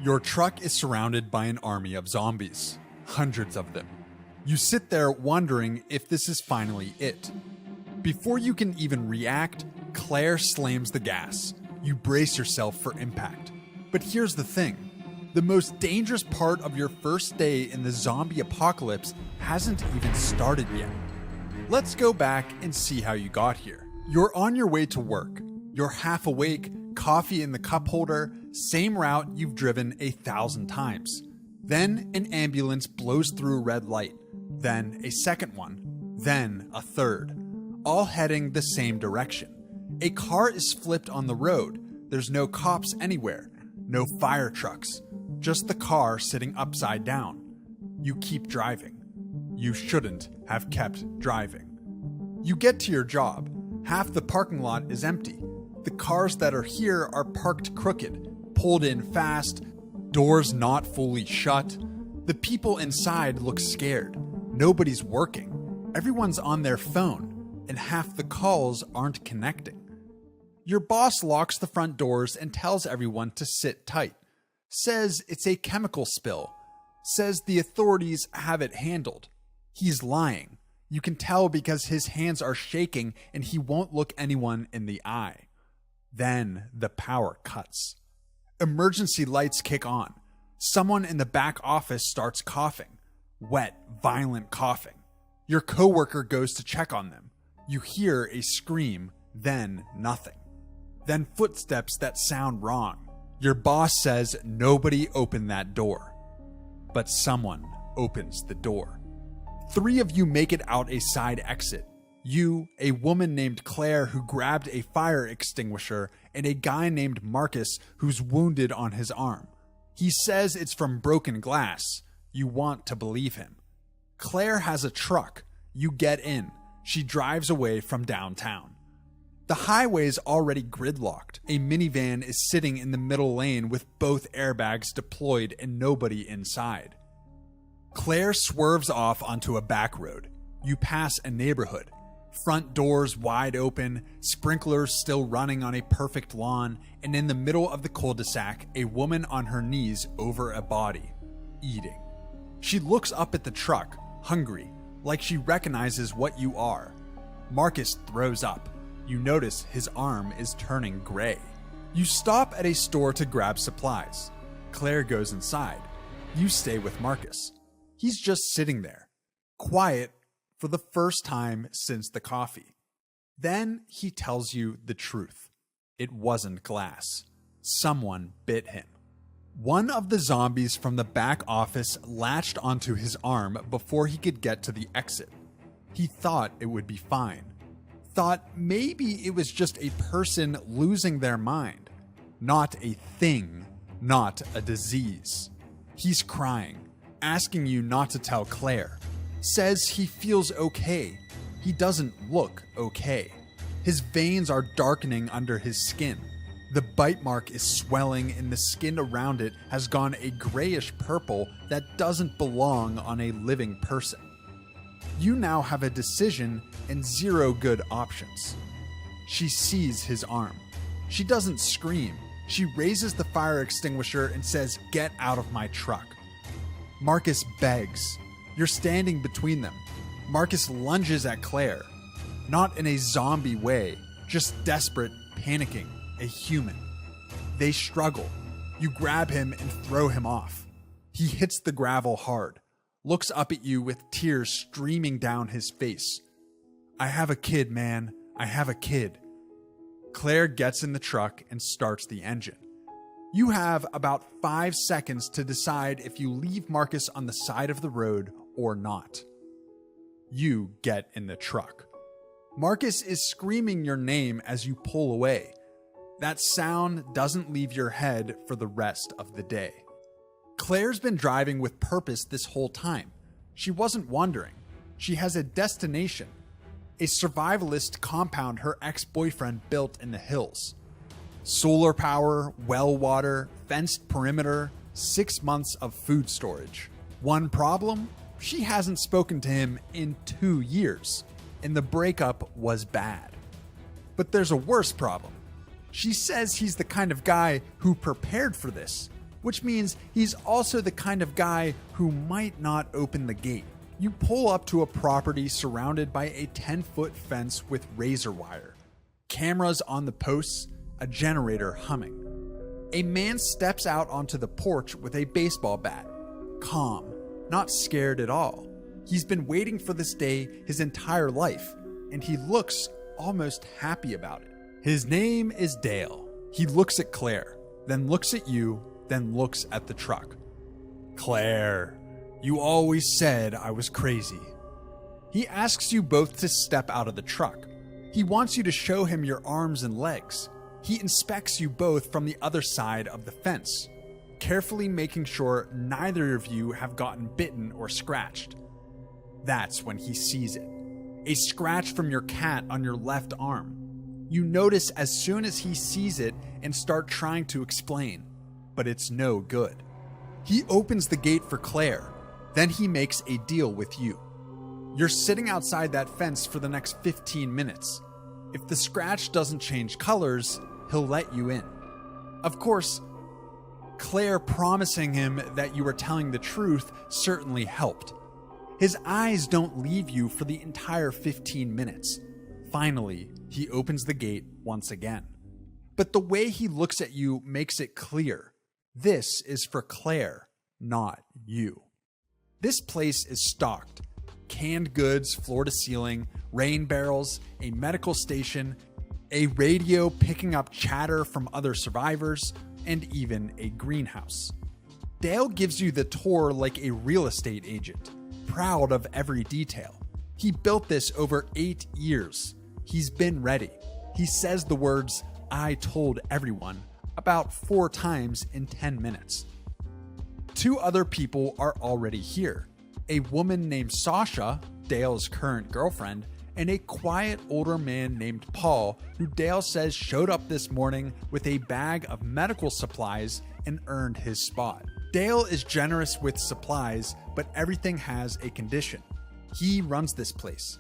Your truck is surrounded by an army of zombies, hundreds of them. You sit there wondering if this is finally it. Before you can even react, Claire slams the gas. You brace yourself for impact. But here's the thing. The most dangerous part of your first day in the zombie apocalypse hasn't even started yet. Let's go back and see how you got here. You're on your way to work. You're half awake, coffee in the cup holder, same route you've driven 1,000 times. Then an ambulance blows through a red light, then a second one, then a third, all heading the same direction. A car is flipped on the road. There's no cops anywhere, no fire trucks, just the car sitting upside down. You keep driving. You shouldn't have kept driving. You get to your job. Half the parking lot is empty. The cars that are here are parked crooked, pulled in fast, doors not fully shut. The people inside look scared. Nobody's working. Everyone's on their phone, and half the calls aren't connecting. Your boss locks the front doors and tells everyone to sit tight. Says it's a chemical spill. Says the authorities have it handled. He's lying. You can tell because his hands are shaking and he won't look anyone in the eye. Then the power cuts. Emergency lights kick on. Someone in the back office starts coughing. Wet, violent coughing. Your coworker goes to check on them. You hear a scream, then nothing. Then footsteps that sound wrong. Your boss says nobody open that door. But someone opens the door. 3 of you make it out a side exit. You, a woman named Claire who grabbed a fire extinguisher, and a guy named Marcus who's wounded on his arm. He says it's from broken glass. You want to believe him. Claire has a truck. You get in. She drives away from downtown. The highway's already gridlocked. A minivan is sitting in the middle lane with both airbags deployed and nobody inside. Claire swerves off onto a back road. You pass a neighborhood. Front doors wide open, sprinklers still running on a perfect lawn, and in the middle of the cul-de-sac, a woman on her knees over a body, eating. She looks up at the truck, hungry, like she recognizes what you are. Marcus throws up. You notice his arm is turning gray. You stop at a store to grab supplies. Claire goes inside. You stay with Marcus. He's just sitting there, quiet for the first time since the coffee. Then he tells you the truth. It wasn't glass. Someone bit him. One of the zombies from the back office latched onto his arm before he could get to the exit. He thought it would be fine. Thought maybe it was just a person losing their mind. Not a thing, not a disease. He's crying, asking you not to tell Claire. Says he feels okay. He doesn't look okay. His veins are darkening under his skin. The bite mark is swelling and the skin around it has gone a grayish purple that doesn't belong on a living person. You now have a decision and 0 good options. She sees his arm. She doesn't scream. She raises the fire extinguisher and says, "Get out of my truck." Marcus begs. You're standing between them. Marcus lunges at Claire. Not in a zombie way, just desperate, panicking, a human. They struggle. You grab him and throw him off. He hits the gravel hard, looks up at you with tears streaming down his face. "I have a kid, man. I have a kid." Claire gets in the truck and starts the engine. You have about 5 seconds to decide if you leave Marcus on the side of the road or not. You get in the truck. Marcus is screaming your name as you pull away. That sound doesn't leave your head for the rest of the day. Claire's been driving with purpose this whole time. She wasn't wandering. She has a destination. A survivalist compound her ex-boyfriend built in the hills. Solar power, well water, fenced perimeter, 6 months of food storage. One problem? She hasn't spoken to him in 2 years, and the breakup was bad. But there's a worse problem. She says he's the kind of guy who prepared for this, which means he's also the kind of guy who might not open the gate. You pull up to a property surrounded by a 10-foot fence with razor wire, cameras on the posts, a generator humming. A man steps out onto the porch with a baseball bat, calm, not scared at all. He's been waiting for this day his entire life, and he looks almost happy about it. His name is Dale. He looks at Claire, then looks at you, then looks at the truck. Claire, you always said I was crazy. He asks you both to step out of the truck. He wants you to show him your arms and legs. He inspects you both from the other side of the fence, carefully making sure neither of you have gotten bitten or scratched. That's when he sees it. A scratch from your cat on your left arm. You notice as soon as he sees it and start trying to explain, but it's no good. He opens the gate for Claire, then he makes a deal with you. You're sitting outside that fence for the next 15 minutes. If the scratch doesn't change colors, he'll let you in. Of course, Claire promising him that you were telling the truth certainly helped. His eyes don't leave you for the entire 15 minutes. Finally, he opens the gate once again. But the way he looks at you makes it clear. This is for Claire, not you. This place is stocked. Canned goods floor to ceiling, rain barrels, a medical station, a radio picking up chatter from other survivors, and even a greenhouse. Dale gives you the tour like a real estate agent, proud of every detail. He built this over 8 years. He's been ready. He says the words, "I told everyone," about 4 times in 10 minutes. 2 other people are already here. A woman named Sasha, Dale's current girlfriend, and a quiet older man named Paul, who Dale says showed up this morning with a bag of medical supplies and earned his spot. Dale is generous with supplies, but everything has a condition. He runs this place.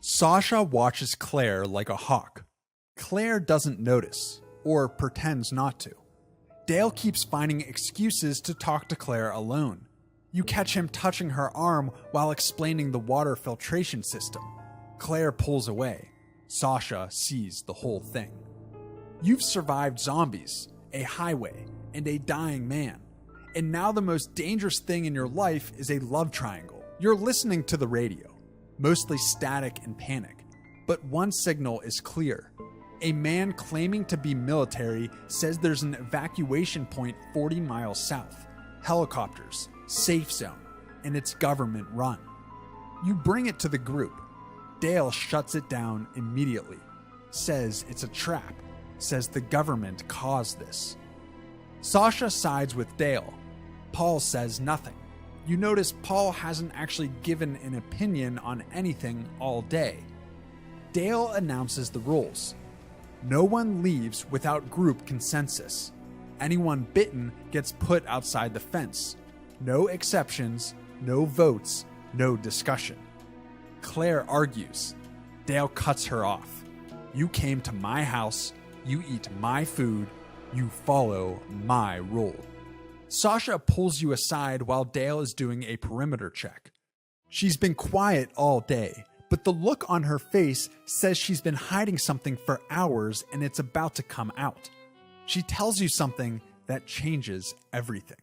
Sasha watches Claire like a hawk. Claire doesn't notice, or pretends not to. Dale keeps finding excuses to talk to Claire alone. You catch him touching her arm while explaining the water filtration system. Claire pulls away. Sasha sees the whole thing. You've survived zombies, a highway, and a dying man. And now the most dangerous thing in your life is a love triangle. You're listening to the radio, mostly static and panic. But one signal is clear. A man claiming to be military says there's an evacuation point 40 miles south. Helicopters, safe zone, and it's government run. You bring it to the group. Dale shuts it down immediately. Says it's a trap. Says the government caused this. Sasha sides with Dale. Paul says nothing. You notice Paul hasn't actually given an opinion on anything all day. Dale announces the rules. No one leaves without group consensus. Anyone bitten gets put outside the fence. No exceptions, no votes, no discussion. Claire argues. Dale cuts her off. You came to my house, you eat my food, you follow my rule. Sasha pulls you aside while Dale is doing a perimeter check. She's been quiet all day, but the look on her face says she's been hiding something for hours and it's about to come out. She tells you something that changes everything.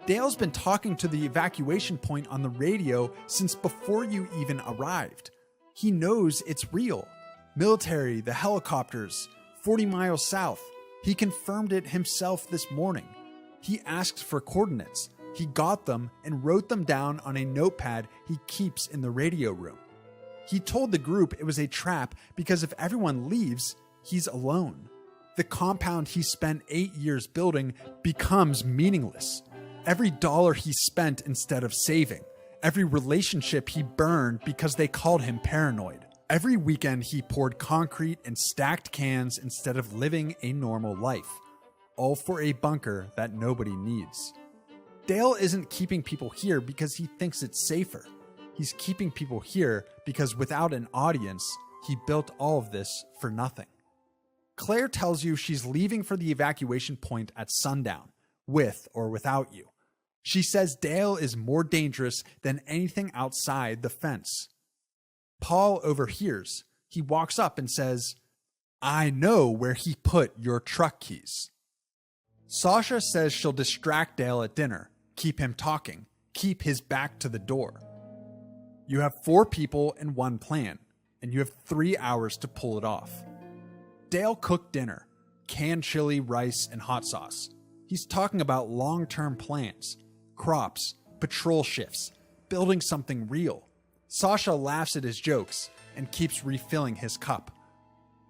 Dale's been talking to the evacuation point on the radio since before you even arrived. He knows it's real. Military, the helicopters, 40 miles south. He confirmed it himself this morning. He asked for coordinates. He got them and wrote them down on a notepad he keeps in the radio room. He told the group it was a trap because if everyone leaves, he's alone. The compound he spent 8 years building becomes meaningless. Every dollar he spent instead of saving. Every relationship he burned because they called him paranoid. Every weekend he poured concrete and stacked cans instead of living a normal life. All for a bunker that nobody needs. Dale isn't keeping people here because he thinks it's safer. He's keeping people here because without an audience, he built all of this for nothing. Claire tells you she's leaving for the evacuation point at sundown, with or without you. She says Dale is more dangerous than anything outside the fence. Paul overhears. He walks up and says, "I know where he put your truck keys." Sasha says she'll distract Dale at dinner, keep him talking, keep his back to the door. You have 4 people and 1 plan, and you have 3 hours to pull it off. Dale cooked dinner, canned chili, rice, and hot sauce. He's talking about long-term plans, crops, patrol shifts, building something real. Sasha laughs at his jokes and keeps refilling his cup.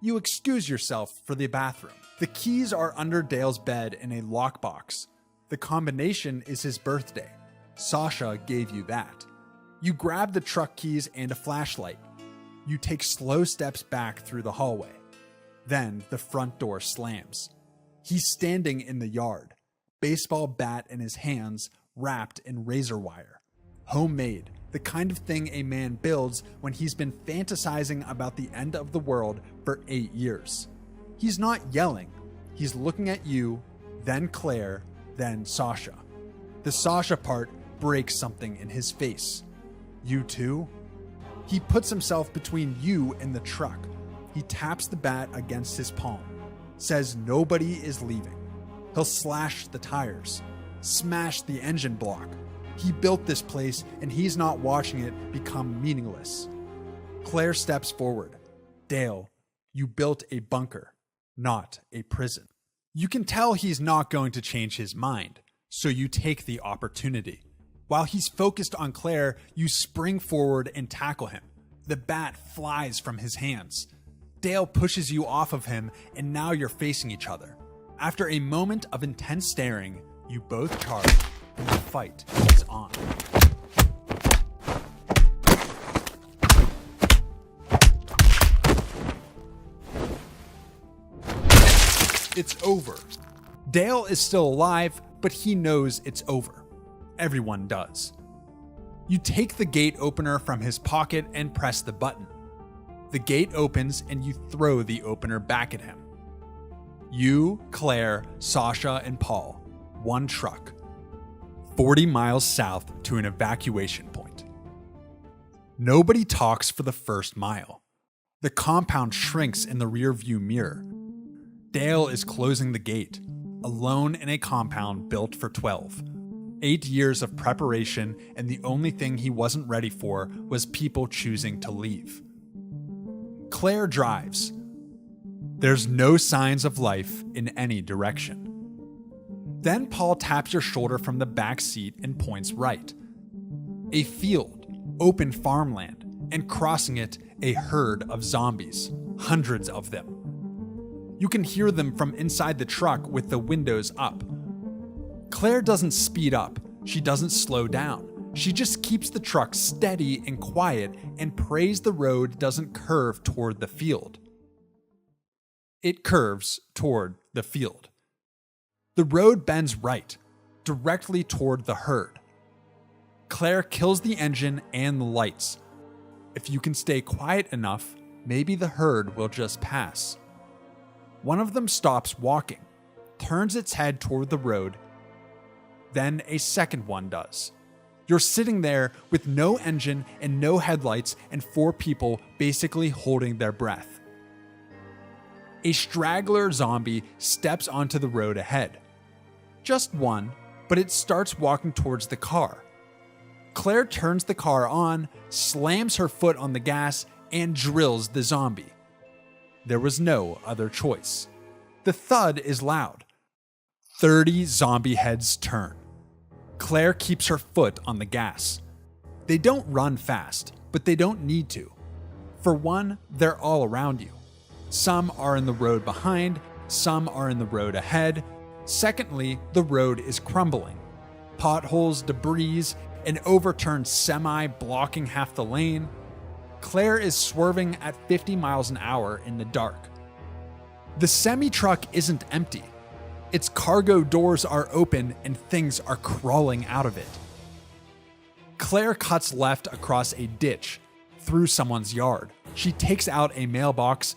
You excuse yourself for the bathroom. The keys are under Dale's bed in a lockbox. The combination is his birthday. Sasha gave you that. You grab the truck keys and a flashlight. You take slow steps back through the hallway. Then the front door slams. He's standing in the yard, baseball bat in his hands, wrapped in razor wire. Homemade, the kind of thing a man builds when he's been fantasizing about the end of the world for 8 years. He's not yelling. He's looking at you, then Claire, then Sasha. The Sasha part breaks something in his face. You too? He puts himself between you and the truck. He taps the bat against his palm, says nobody is leaving. He'll slash the tires, smash the engine block. He built this place and he's not watching it become meaningless. Claire steps forward. Dale, you built a bunker, not a prison. You can tell he's not going to change his mind, so you take the opportunity. While he's focused on Claire, you spring forward and tackle him. The bat flies from his hands. Dale pushes you off of him, and now you're facing each other. After a moment of intense staring, you both charge, and the fight is on. It's over. Dale is still alive, but he knows it's over. Everyone does. You take the gate opener from his pocket and press the button. The gate opens and you throw the opener back at him. You, Claire, Sasha, and Paul, 1 truck, 40 miles south to an evacuation point. Nobody talks for the first mile. The compound shrinks in the rearview mirror. Dale is closing the gate, alone in a compound built for 12. 8 years of preparation, and the only thing he wasn't ready for was people choosing to leave. Claire drives. There's no signs of life in any direction. Then Paul taps your shoulder from the back seat and points right. A field, open farmland, and crossing it, a herd of zombies, hundreds of them. You can hear them from inside the truck with the windows up. Claire doesn't speed up. She doesn't slow down. She just keeps the truck steady and quiet and prays the road doesn't curve toward the field. It curves toward the field. The road bends right, directly toward the herd. Claire kills the engine and the lights. If you can stay quiet enough, maybe the herd will just pass. One of them stops walking, turns its head toward the road. Then a second one does. You're sitting there with no engine and no headlights and 4 people basically holding their breath. A straggler zombie steps onto the road ahead. Just one, but it starts walking towards the car. Claire turns the car on, slams her foot on the gas, and drills the zombie. There was no other choice. The thud is loud. 30 zombie heads turn. Claire keeps her foot on the gas. They don't run fast, but they don't need to. For one, they're all around you. Some are in the road behind, some are in the road ahead. Secondly, the road is crumbling. Potholes, debris, an overturned semi blocking half the lane. Claire is swerving at 50 miles an hour in the dark. The semi-truck isn't empty. Its cargo doors are open and things are crawling out of it. Claire cuts left across a ditch, through someone's yard. She takes out a mailbox,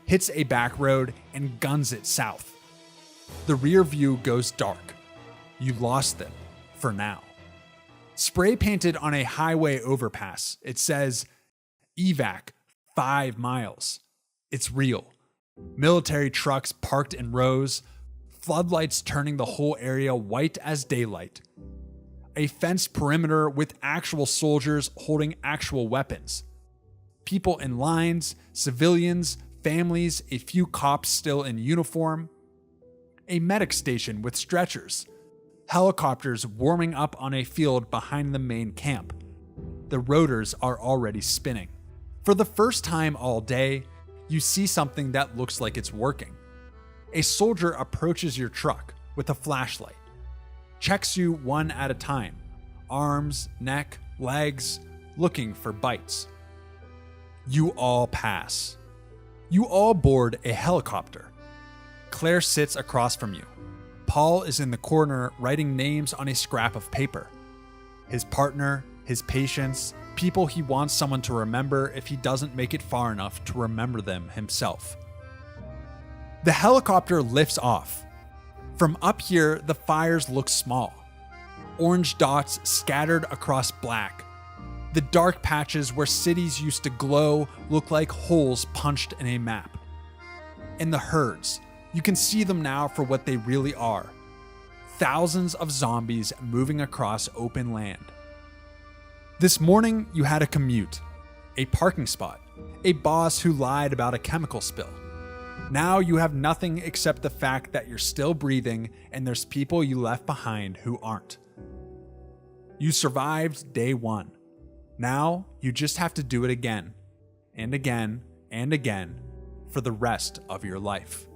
hits a back road, and guns it south. The rear view goes dark. you lost them for now. Spray painted on a highway overpass, it says, "Evac 5 miles." It's real. Military trucks parked in rows, floodlights turning the whole area white as daylight. A fenced perimeter with actual soldiers holding actual weapons. People in lines, civilians, families, a few cops still in uniform. A medic station with stretchers. Helicopters warming up on a field behind the main camp. The rotors are already spinning. For the first time all day, you see something that looks like it's working. A soldier approaches your truck with a flashlight, checks you one at a time, arms, neck, legs, looking for bites. You all pass. You all board a helicopter. Claire sits across from you. Paul is in the corner writing names on a scrap of paper. His partner, his patients, people he wants someone to remember if he doesn't make it far enough to remember them himself. The helicopter lifts off. From up here, the fires look small. Orange dots scattered across black. The dark patches where cities used to glow look like holes punched in a map. And the herds, you can see them now for what they really are. Thousands of zombies moving across open land. This morning, you had a commute, a parking spot, a boss who lied about a chemical spill. Now you have nothing except the fact that you're still breathing and there's people you left behind who aren't. You survived day 1. Now you just have to do it again, and again, and again, for the rest of your life.